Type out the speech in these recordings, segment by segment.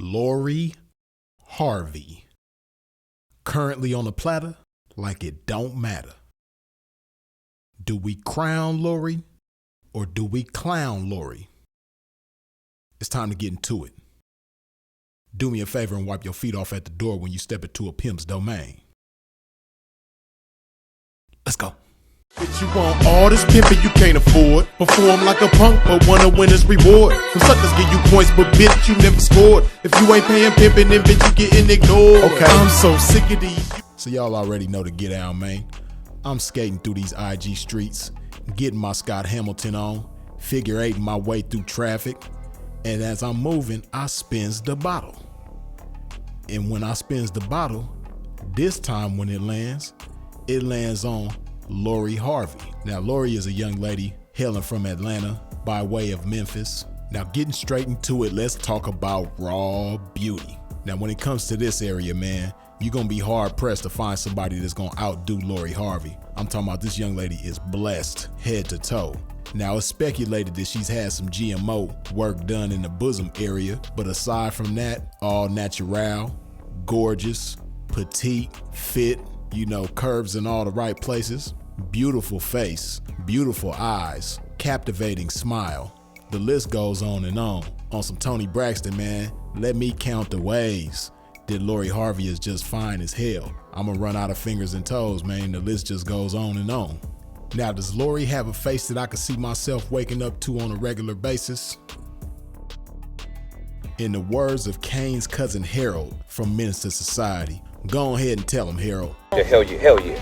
Lori Harvey. Currently on the platter like it don't matter. Do we crown Lori or do we clown Lori? It's time to get into it. Do me a favor and wipe your feet off at the door when you step into a pimp's domain. Let's go. But you want all this pimping you can't afford. Perform like a punk but wanna win his reward. Some suckers give you points but bitch you never scored. If you ain't paying pimping then bitch you getting ignored. Okay, I'm so sick of these. So y'all already know the get down, man. I'm skating through these IG streets, getting my Scott Hamilton on, figure eighting my way through traffic. And as I'm moving, I spins the bottle. And when I spins the bottle, this time when it lands on Lori Harvey. Now, Lori is a young lady hailing from Atlanta by way of Memphis. Now, getting straight into it, let's talk about raw beauty. Now, when it comes to this area, man, you're gonna be hard pressed to find somebody that's gonna outdo Lori Harvey. I'm talking about this young lady is blessed head to toe. Now, it's speculated that she's had some GMO work done in the bosom area, but aside from that, all natural, gorgeous, petite, fit, curves in all the right places, beautiful face, beautiful eyes, captivating smile. The list goes on and on. On some Tony Braxton, man, let me count the ways that Lori Harvey is just fine as hell. I'm gonna run out of fingers and toes, man. The list just goes on and on. Now, does Lori have a face that I could see myself waking up to on a regular basis? In the words of Kane's cousin Harold from Menace to Society, go ahead and tell him, Harold. Yeah, hell yeah.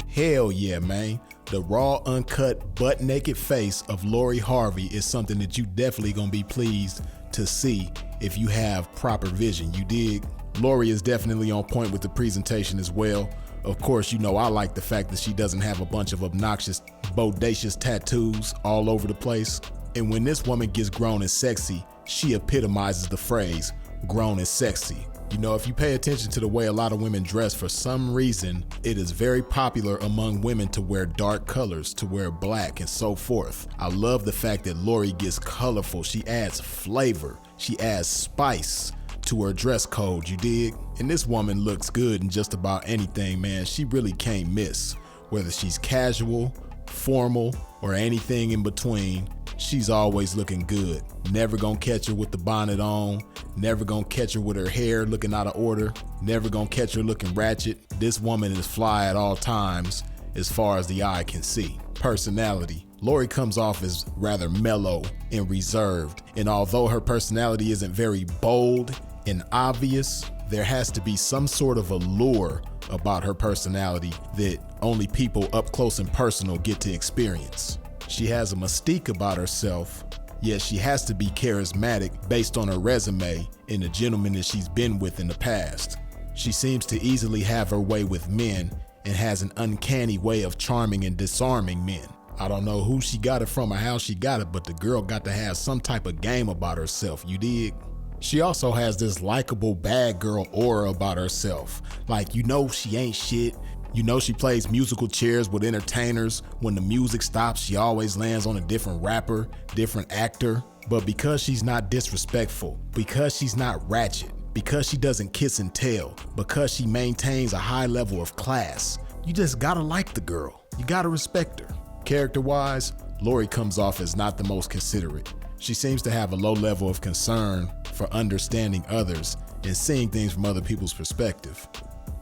Hell yeah, man. The raw, uncut, butt-naked face of Lori Harvey is something that you definitely gonna be pleased to see if you have proper vision, you dig? Lori is definitely on point with the presentation as well. Of course, I like the fact that she doesn't have a bunch of obnoxious, bodacious tattoos all over the place. And when this woman gets grown and sexy, she epitomizes the phrase, grown and sexy. If you pay attention to the way a lot of women dress, for some reason, it is very popular among women to wear dark colors, to wear black and so forth. I love the fact that Lori gets colorful. She adds flavor. She adds spice to her dress code, you dig? And this woman looks good in just about anything, man. She really can't miss. Whether she's casual, formal, or anything in between, she's always looking good. Never gonna catch her with the bonnet on. Never gonna catch her with her hair looking out of order. Never gonna catch her looking ratchet. This woman is fly at all times as far as the eye can see. Personality. Lori comes off as rather mellow and reserved. And although her personality isn't very bold and obvious, there has to be some sort of allure about her personality that only people up close and personal get to experience. She has a mystique about herself, yet she has to be charismatic based on her resume and the gentlemen that she's been with in the past. She seems to easily have her way with men and has an uncanny way of charming and disarming men. I don't know who she got it from or how she got it, but the girl got to have some type of game about herself, you dig? She also has this likable bad girl aura about herself. Like, she ain't shit. She plays musical chairs with entertainers. When the music stops, she always lands on a different rapper, different actor. But because she's not disrespectful, because she's not ratchet, because she doesn't kiss and tell, because she maintains a high level of class, you just gotta like the girl. You gotta respect her. Character-wise, Lori comes off as not the most considerate. She seems to have a low level of concern for understanding others and seeing things from other people's perspective.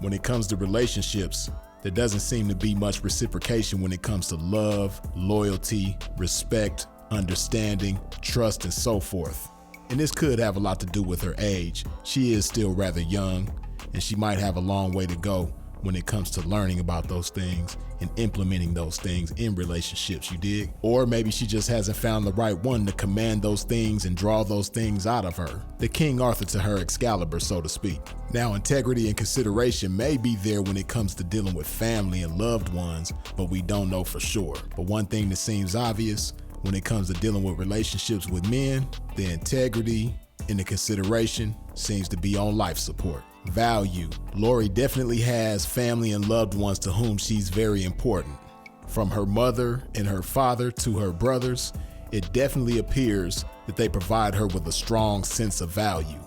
When it comes to relationships, there doesn't seem to be much reciprocation when it comes to love, loyalty, respect, understanding, trust, and so forth. And this could have a lot to do with her age. She is still rather young, and she might have a long way to go when it comes to learning about those things and implementing those things in relationships, you dig? Or maybe she just hasn't found the right one to command those things and draw those things out of her. The King Arthur to her Excalibur, so to speak. Now, integrity and consideration may be there when it comes to dealing with family and loved ones, but we don't know for sure. But one thing that seems obvious when it comes to dealing with relationships with men, the integrity and the consideration seems to be on life support. Value. Lori definitely has family and loved ones to whom she's very important. From her mother and her father to her brothers, it definitely appears that they provide her with a strong sense of value.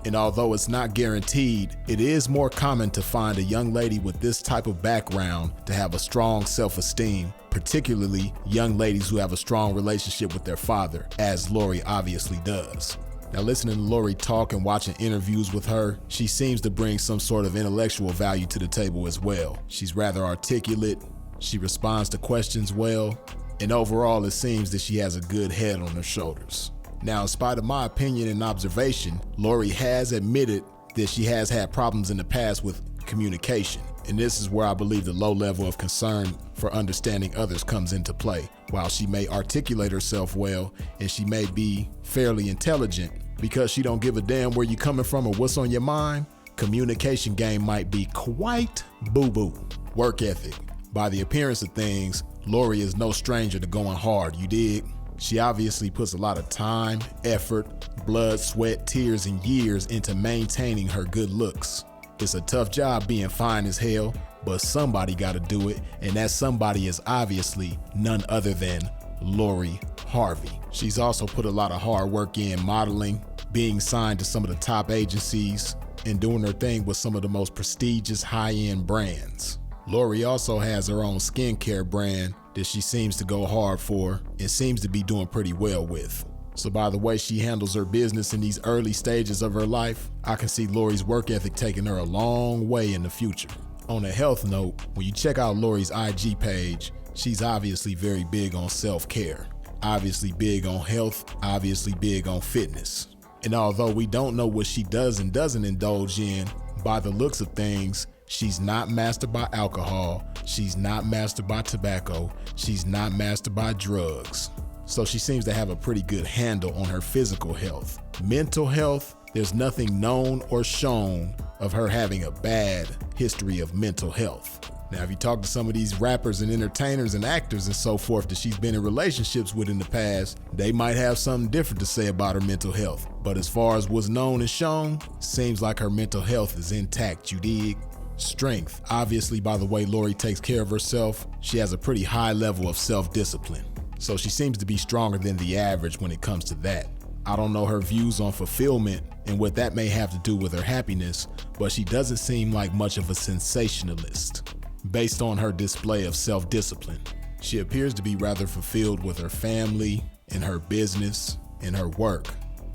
And although it's not guaranteed, it is more common to find a young lady with this type of background to have a strong self-esteem, particularly young ladies who have a strong relationship with their father, as Lori obviously does. Now, listening to Lori talk and watching interviews with her, she seems to bring some sort of intellectual value to the table as well. She's rather articulate, she responds to questions well, and overall it seems that she has a good head on her shoulders. Now, in spite of my opinion and observation, Lori has admitted that she has had problems in the past with communication. And this is where I believe the low level of concern for understanding others comes into play. While she may articulate herself well and she may be fairly intelligent, because she don't give a damn where you coming from or what's on your mind, communication game might be quite boo-boo. Work ethic. By the appearance of things, Lori is no stranger to going hard, you dig? She obviously puts a lot of time, effort, blood, sweat, tears, and years into maintaining her good looks. It's a tough job being fine as hell, but somebody gotta do it, and that somebody is obviously none other than Lori Harvey. She's also put a lot of hard work in modeling, being signed to some of the top agencies, and doing her thing with some of the most prestigious high-end brands. Lori also has her own skincare brand that she seems to go hard for and seems to be doing pretty well with. So by the way she handles her business in these early stages of her life, I can see Lori's work ethic taking her a long way in the future. On a health note, when you check out Lori's IG page, she's obviously very big on self-care, obviously big on health, obviously big on fitness. And although we don't know what she does and doesn't indulge in, by the looks of things, she's not mastered by alcohol, she's not mastered by tobacco, she's not mastered by drugs. So she seems to have a pretty good handle on her physical health. Mental health, there's nothing known or shown of her having a bad history of mental health. Now, if you talk to some of these rappers and entertainers and actors and so forth that she's been in relationships with in the past, they might have something different to say about her mental health. But as far as what's known and shown, seems like her mental health is intact, you dig? Strength. Obviously, by the way Lori takes care of herself, she has a pretty high level of self-discipline. So she seems to be stronger than the average when it comes to that. I don't know her views on fulfillment and what that may have to do with her happiness, but she doesn't seem like much of a sensationalist. Based on her display of self-discipline, she appears to be rather fulfilled with her family and her business and her work.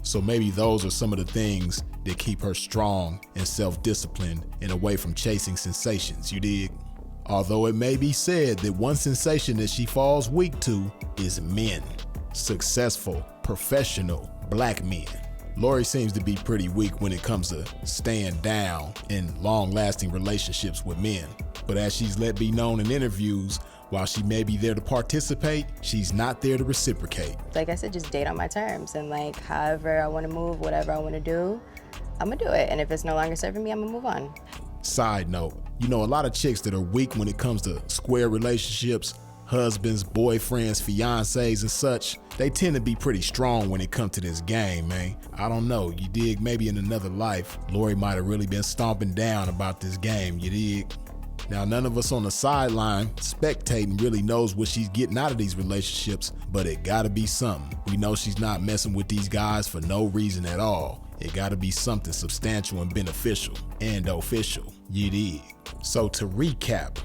So maybe those are some of the things that keep her strong and self-disciplined and away from chasing sensations, you dig? Although it may be said that one sensation that she falls weak to is men. Successful, professional, black men. Lori seems to be pretty weak when it comes to staying down in long-lasting relationships with men. But as she's let be known in interviews, while she may be there to participate, she's not there to reciprocate. Like I said, just date on my terms, and like however I want to move, whatever I want to do, I'm gonna do it. And if it's no longer serving me, I'm gonna move on. Side note, you know, a lot of chicks that are weak when it comes to square relationships, husbands, boyfriends, fiancés and such, they tend to be pretty strong when it comes to this game, man. I don't know, you dig? Maybe in another life, Lori might have really been stomping down about this game, you dig? Now, none of us on the sideline spectating really knows what she's getting out of these relationships, but it gotta be something. We know she's not messing with these guys for no reason at all. It gotta be something substantial and beneficial and official, you dig? So to recap,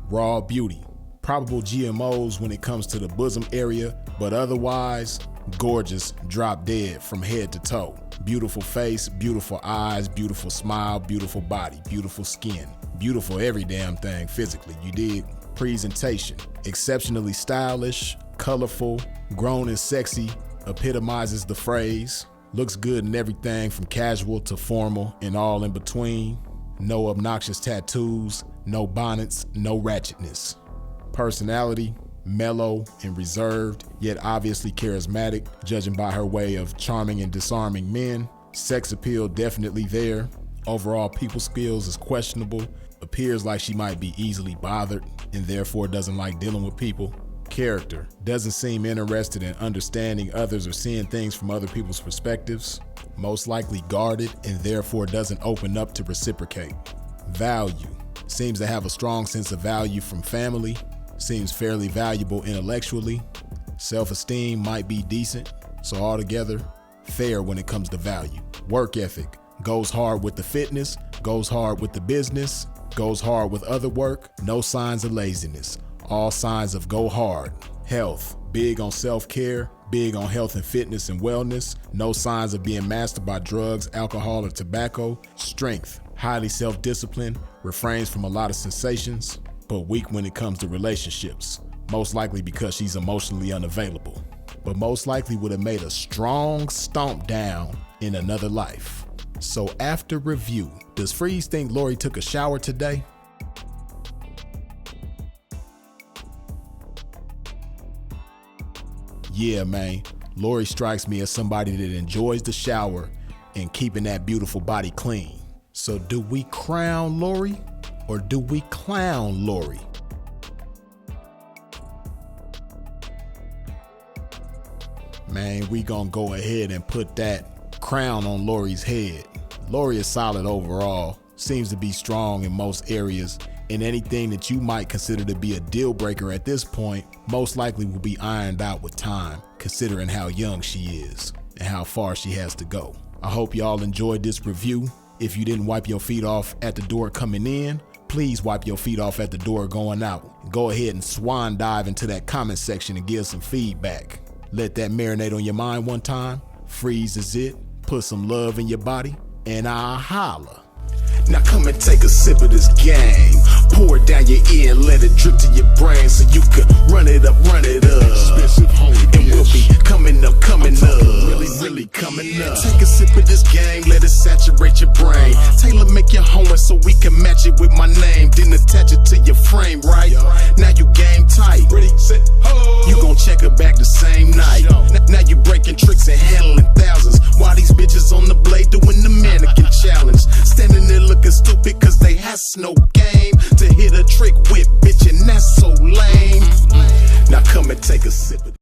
raw beauty, probable GMOs when it comes to the bosom area, but otherwise, gorgeous, drop dead from head to toe. Beautiful face, beautiful eyes, beautiful smile, beautiful body, beautiful skin, beautiful every damn thing physically, you dig? Presentation, exceptionally stylish, colorful, grown and sexy, epitomizes the phrase, looks good in everything from casual to formal and all in between. No obnoxious tattoos, no bonnets, no ratchetness. Personality, mellow and reserved, yet obviously charismatic, judging by her way of charming and disarming men. Sex appeal definitely there. Overall people skills is questionable. Appears like she might be easily bothered and therefore doesn't like dealing with people. Character, doesn't seem interested in understanding others or seeing things from other people's perspectives. Most likely guarded and therefore doesn't open up to reciprocate. Value, seems to have a strong sense of value from family. Seems fairly valuable intellectually. Self-esteem might be decent. So altogether, fair when it comes to value. Work ethic, goes hard with the fitness, goes hard with the business, goes hard with other work. No signs of laziness, all signs of go hard. Health, big on self-care, big on health and fitness and wellness. No signs of being mastered by drugs, alcohol, or tobacco. Strength, highly self-disciplined, refrains from a lot of sensations, but weak when it comes to relationships. Most likely because she's emotionally unavailable, but most likely would have made a strong stomp down in another life. So after review, does Freeze think Lori took a shower today? Yeah, man, Lori strikes me as somebody that enjoys the shower and keeping that beautiful body clean. So do we crown Lori or do we clown Lori? Man, we gonna go ahead and put that crown on Lori's head. Lori is solid overall, seems to be strong in most areas, and anything that you might consider to be a deal breaker at this point most likely will be ironed out with time, considering how young she is and how far she has to go. I hope y'all enjoyed this review. If you didn't wipe your feet off at the door coming in, please wipe your feet off at the door going out. Go ahead and swan dive into that comment section and give some feedback. Let that marinate on your mind one time. Freeze is it. Put some love in your body, and I'll holla. Now come and take a sip of this game. Pour it down your ear and let it drip to your brain so you can run it up, run it up. Expensive homie, and we'll be coming up, really, really coming up. Take a sip of this game, let it saturate your brain. Taylor, make your homework so we can match it with my name. Then attach it to your frame, right? Now you game tight. ready, set, ho. You gon' check her back the same night. Now you breaking tricks and handling thousands, while these bitches on the blade doing the mannequin challenge. Standing there looking stupid cause they has no game to hit a trick with, bitch, and that's so light.